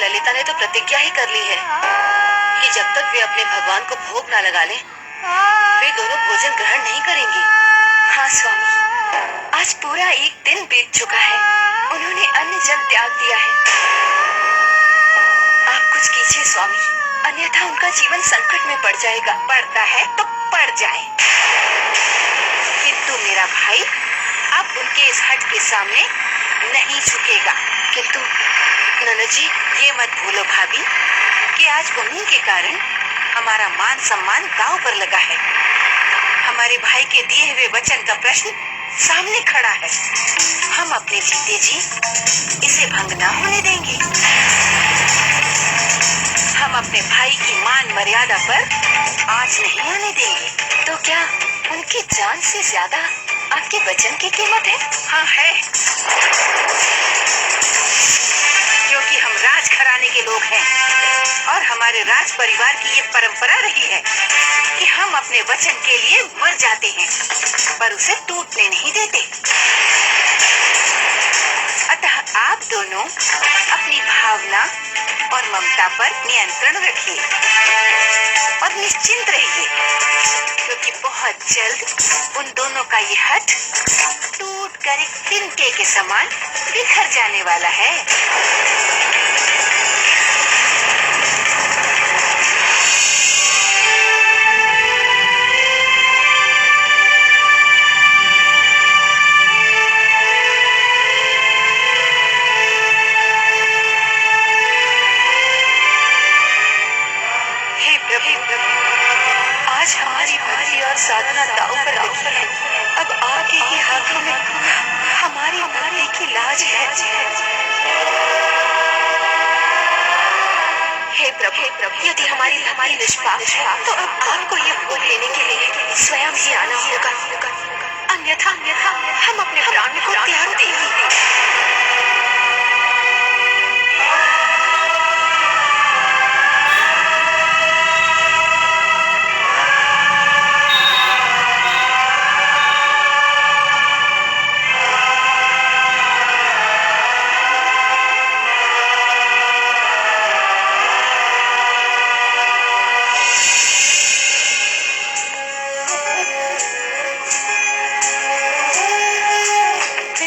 ललिता ने तो प्रतिज्ञा ही कर ली है कि जब तक वे अपने भगवान को भोग ना लगा लें, वे दोनों भोजन ग्रहण नहीं करेंगी। हाँ स्वामी, आज पूरा एक दिन बीत चुका है। उन्होंने अन्न जल त्याग दिया है। आप कुछ कीजिए स्वामी, अन्यथा उनका जीवन संकट में पड़ जाएगा। पड़ता है तो पड़ जाए, किंतु मेरा भाई अब उनके इस हट के सामने नहीं झुकेगा। किंतु ननद जी, ये मत भूलो भाभी कि आज उन्हीं के कारण हमारा मान सम्मान दांव पर लगा है। हमारे भाई के दिए हुए वचन का प्रश्न सामने खड़ा है। हम अपने जीते जी इसे भंग ना होने देंगे। हम अपने भाई की मान मर्यादा पर आंच नहीं आने देंगे। तो क्या उनकी जान से ज्यादा आपके वचन की कीमत है? हाँ है, क्योंकि हम राज घराने के लोग हैं और हमारे राज परिवार की ये परंपरा रही है कि हम अपने वचन के लिए मर जाते हैं पर उसे टूटने नहीं देते। अतः आप दोनों अपनी भावना और ममता पर नियंत्रण रखिए और निश्चिंत रहिए, क्योंकि बहुत जल्द उन दोनों का ये हट टूट कर एक तिनके के समान बिखर जाने वाला है। आज हमारी भक्ति और साधना दांव पर लगी है। अब आपके ही हाथों में हमारी भक्ति की लाज है। हे प्रभु, यदि हमारी निष्पाप है तो अब आपको ये भोग लेने के लिए स्वयं ही आना होगा, अन्यथा हम अपने प्राण को त्याग देंगे।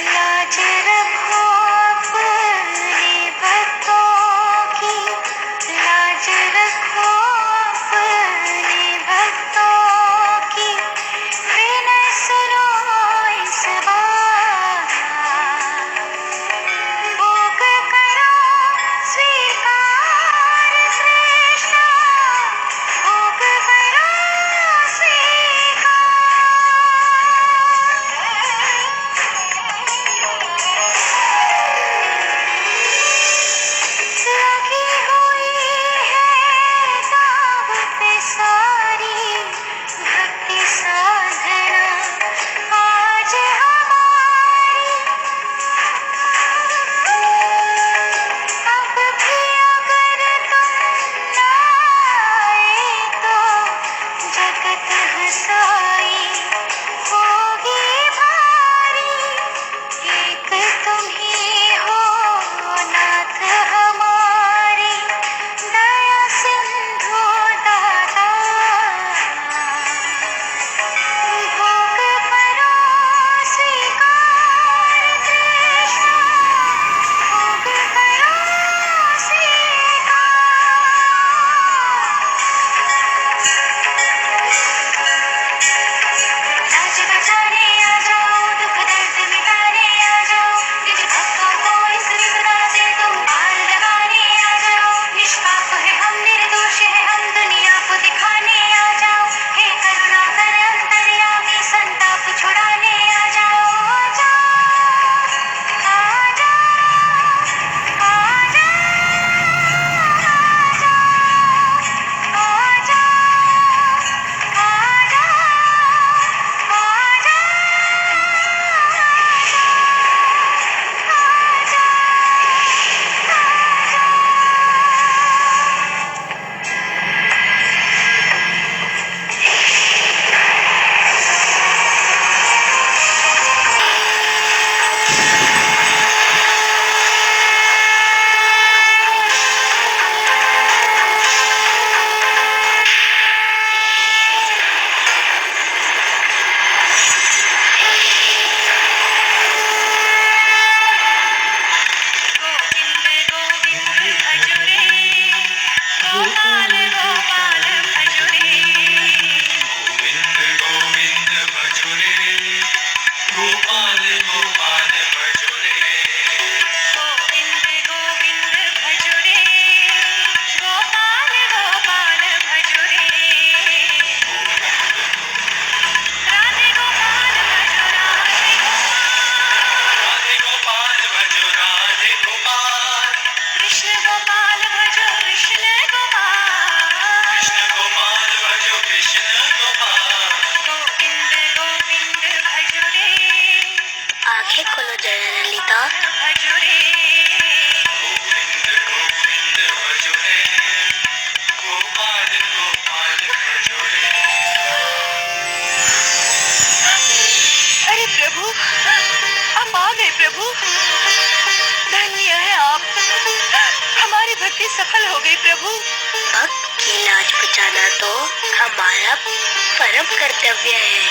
लाजे आंखें खोलो जरा ललिता। अरे प्रभु, आप आ गए प्रभु। धन्य है आप, हमारी भक्ति सफल हो गई प्रभु। भक्त की लाज बचाना तो हमारा परम कर्तव्य है।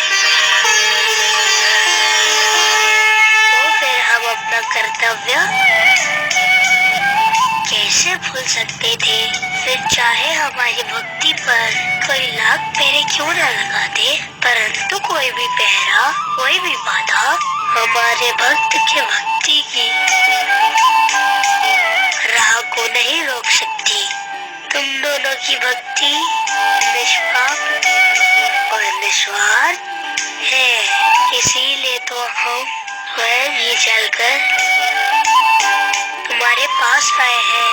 तो फिर हम अपना कर्तव्य कैसे भूल सकते थे? फिर चाहे हमारी भक्ति पर कोई लाख फेरे क्यों न लगाते, परंतु कोई भी पहरा, कोई भी बाधा हमारे भक्त के भक्ति की राह को नहीं रोक सकती। तुम दोनों की भक्ति निष्पाप और निस्वार्थ है, इसीलिए तो हम स्वयं ही चलकर तुम्हारे पास आए हैं।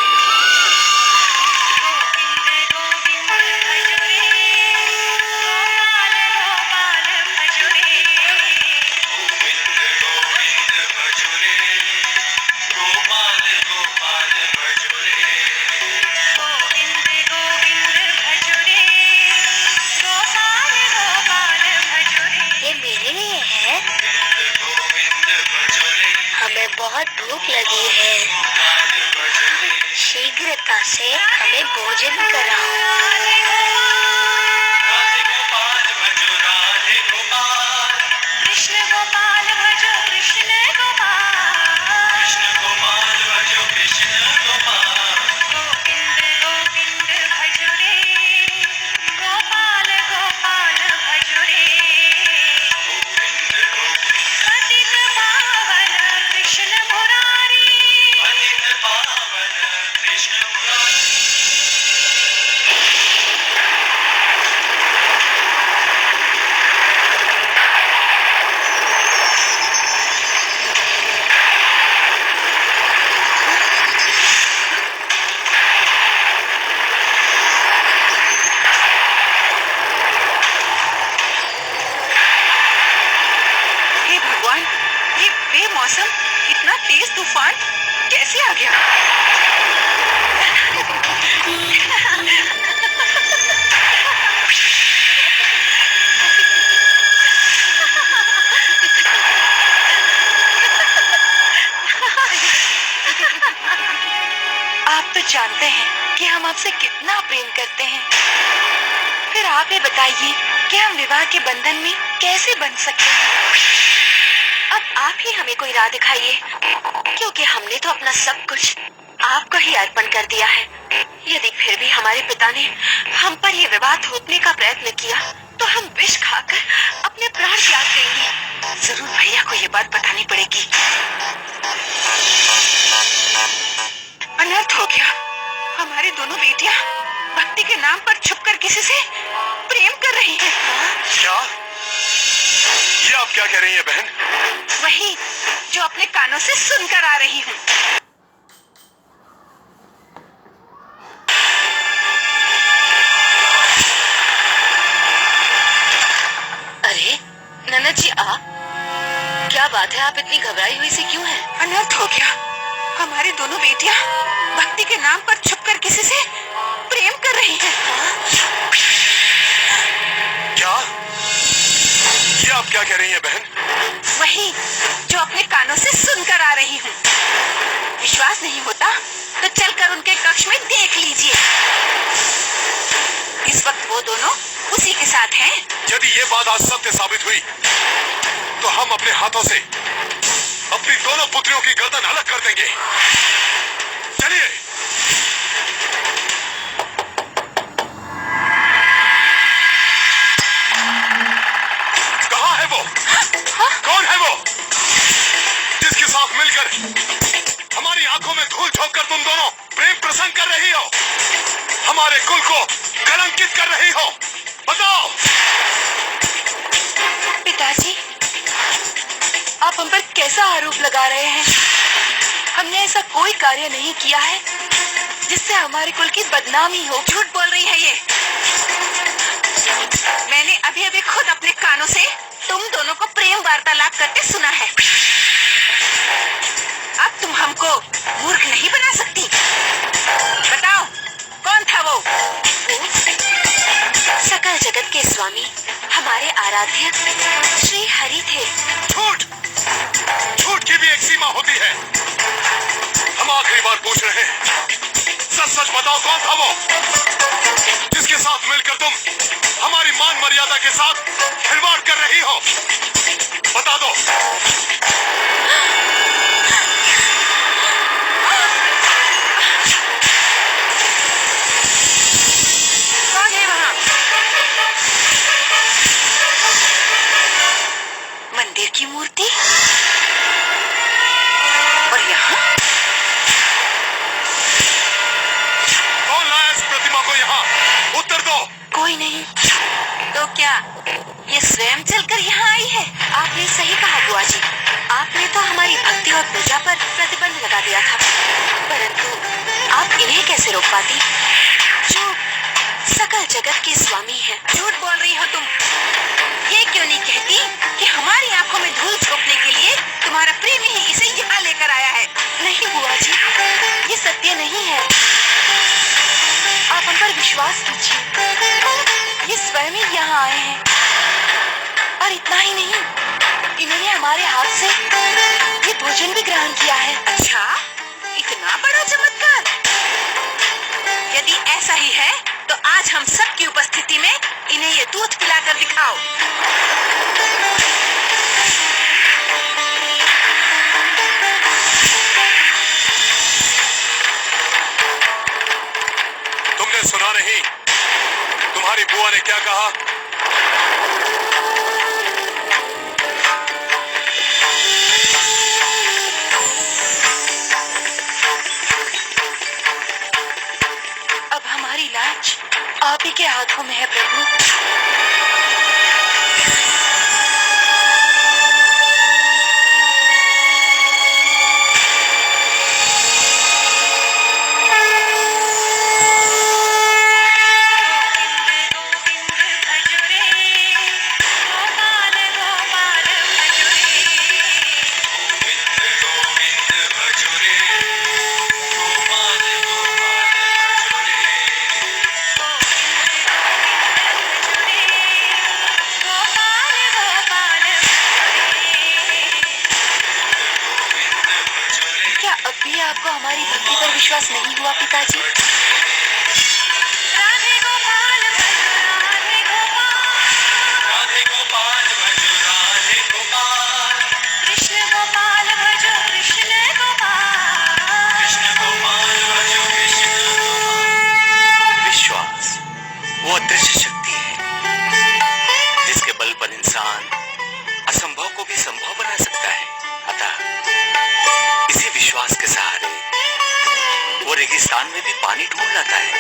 ये मेरे लिए है। हमें बहुत भूख लगी है, शीघ्रता से हमें भोजन कराओ। कृष्ण गोपाल भजो कृष्ण गोपाल, कृष्ण गोपाल भजो कृष्ण गोपाल, गोविंद गोविंद भजो रे, गोपाल गोपाल भजो रे, पतित पावन कृष्ण मुरारी, पतित पावन कृष्ण मुरारी। हे भगवान, ये बेमौसम इतना तेज तूफान कैसे आ गया? आप तो जानते हैं कि हम आपसे कितना प्रेम करते हैं, फिर आप ही बताइए कि हम विवाह के बंधन में कैसे बंध सकते हैं। अब आप ही हमें कोई राह दिखाइए, क्योंकि हमने तो अपना सब कुछ आपको ही अर्पण कर दिया है। यदि फिर भी हमारे पिता ने हम पर यह विवाह थोपने का प्रयत्न किया, तो हम विष खाकर अपने प्राण त्याग देंगे। जरूर भैया को ये बात बतानी पड़ेगी। अनर्थ हो गया, हमारी दोनों बेटियां भक्ति के नाम पर छुपकर किसी से प्रेम कर रही हैं। क्या? ये आप क्या कह रही हैं बहन? वही जो अपने कानों से सुनकर आ रही हूँ। अरे ननद जी, आप क्या बात है? आप इतनी घबराई हुई सी क्यों हैं? अनर्थ हो गया, हमारी दोनों बेटियां भक्ति के नाम पर छुपकर किसी से प्रेम कर रही हैं। क्या? ये आप क्या कह रही हैं बहन? वही जो अपने कानों से सुनकर आ रही हूँ। विश्वास नहीं होता तो चलकर उनके कक्ष में देख लीजिए। इस वक्त वो दोनों उसी के साथ हैं। यदि ये बात आज सत्य साबित हुई, तो हम अपने हाथों से अपनी दोनों पुत्रियों की गर्दन अलग कर देंगे। चलिए। कहाँ है वो? कौन है वो जिसके साथ मिलकर हमारी आंखों में धूल झोंक कर तुम दोनों प्रेम प्रसंग कर रही हो, हमारे कुल को कलंकित कर रही हो? बताओ। पिताजी, आप हम पर कैसा आरोप लगा रहे हैं? हमने ऐसा कोई कार्य नहीं किया है जिससे हमारे कुल की बदनामी हो। झूठ बोल रही है ये। मैंने अभी अभी खुद अपने कानों से तुम दोनों को प्रेम वार्तालाप करते सुना है। आराध्य श्री हरि थे। झूठ, झूठ की भी एक सीमा होती है। हम आखिरी बार पूछ रहे हैं, सच सच बताओ कौन था वो जिसके साथ मिलकर तुम हमारी मान मर्यादा के साथ खिलवाड़ कर रही हो? बता दो। कौन है वहाँ? मंदिर की मूर्ति और यहाँ कौन लाया इस प्रतिमा को यहाँ? उत्तर दो। कोई नहीं। तो क्या ये स्वयं चलकर यहाँ आई है? आपने सही कहा बुआ जी। आपने तो हमारी भक्ति और पूजा पर प्रतिबंध लगा दिया था, परंतु आप इन्हें कैसे रोक पाती जो सकल जगत के स्वामी हैं? झूठ बोल रही हो तुम। ये क्यों नहीं कहती कि हमारी आंखों में धूल झोंकने के लिए तुम्हारा प्रेमी ही इसे यहाँ लेकर आया है? नहीं बुआ जी, ये सत्य नहीं है। आप हम पर विश्वास कीजिए। ये स्वयं ही यहाँ आए हैं और इतना ही नहीं, इन्होंने हमारे हाथ से ये भोजन भी ग्रहण किया है। अच्छा, इतना बड़ा चमत्कार। यदि ऐसा ही है तो आज हम सब की उपस्थिति में इन्हें ये दूध पिलाकर दिखाओ। तुमने सुना नहीं? तुम्हारी बुआ ने क्या कहा? अब हमारी लाज आप ही के हाथों में है प्रभु। क्या अब भी आपको हमारी भक्ति पर विश्वास नहीं हुआ पिताजी? राधे गोपाल भजो राधे गोपाल, राधे गोपाल भजो राधे गोपाल, कृष्ण गोपाल भजो कृष्ण गोपाल, कृष्ण गोपाल भजो कृष्ण गोपाल। विश्वास वो अदृश्य शक्ति है जिसके बल पर इंसान असंभव को भी संभव बना सकता है। अतः इसी विश्वास के सहारे वो रेगिस्तान में भी पानी ढूंढ लाता है,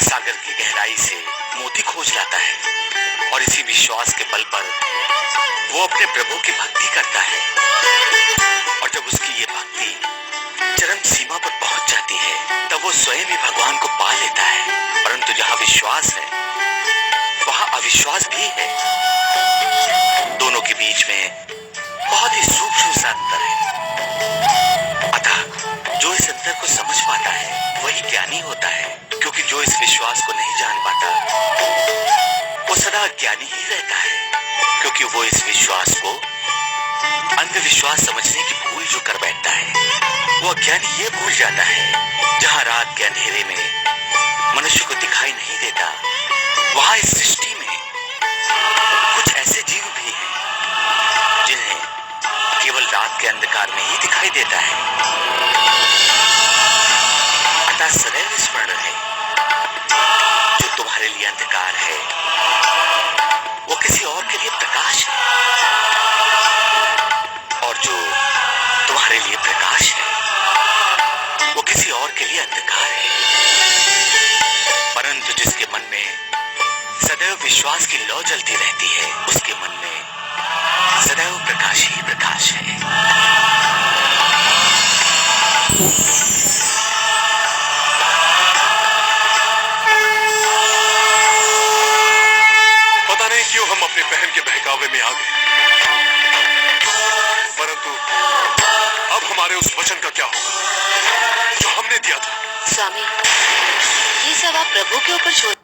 सागर की गहराई से मोती खोज लाता है और इसी विश्वास के बल पर वो अपने प्रभु की भक्ति करता है। और जब उसकी ये भक्ति चरम सीमा पर पहुंच जाती है तब वो स्वयं ही भगवान को पा लेता है। परंतु जहाँ विश्वास है वहाँ अविश्वास भी है। दोनों के बीच में बहुत ही सूक्ष्म सा अंतर है। अतः जो इस अंतर को समझ पाता है वही ज्ञानी होता है, क्योंकि जो इस विश्वास को नहीं जान पाता वो सदा ज्ञानी ही रहता है, क्योंकि वो इस विश्वास को अंधविश्वास समझने की भूल जो कर बैठता है वो अज्ञानी ये भूल जाता है जहाँ रात के अंधेरे में मनुष्य को दिखाई नहीं देता वहाँ इस सृष्टि में कुछ ऐसे जीव भी हैं जिन्हें केवल रात के अंधकार में ही दिखाई देता है। अतः सदैव स्मरण रहे, जो तुम्हारे लिए अंधकार है वो किसी और के लिए प्रकाश है, और जो तुम्हारे लिए प्रकाश है वो किसी और के लिए अंधकार है। परंतु जिसके मन में सदैव विश्वास की लौ जलती रहती है उसके मन में सदैव प्रकाश ही प्रकाश है। पता नहीं क्यों हम अपनी बहन के बहकावे में आ गए, परंतु अब हमारे उस वचन का क्या होगा जो हमने दिया था? स्वामी, ये सब आप प्रभु के ऊपर छोड़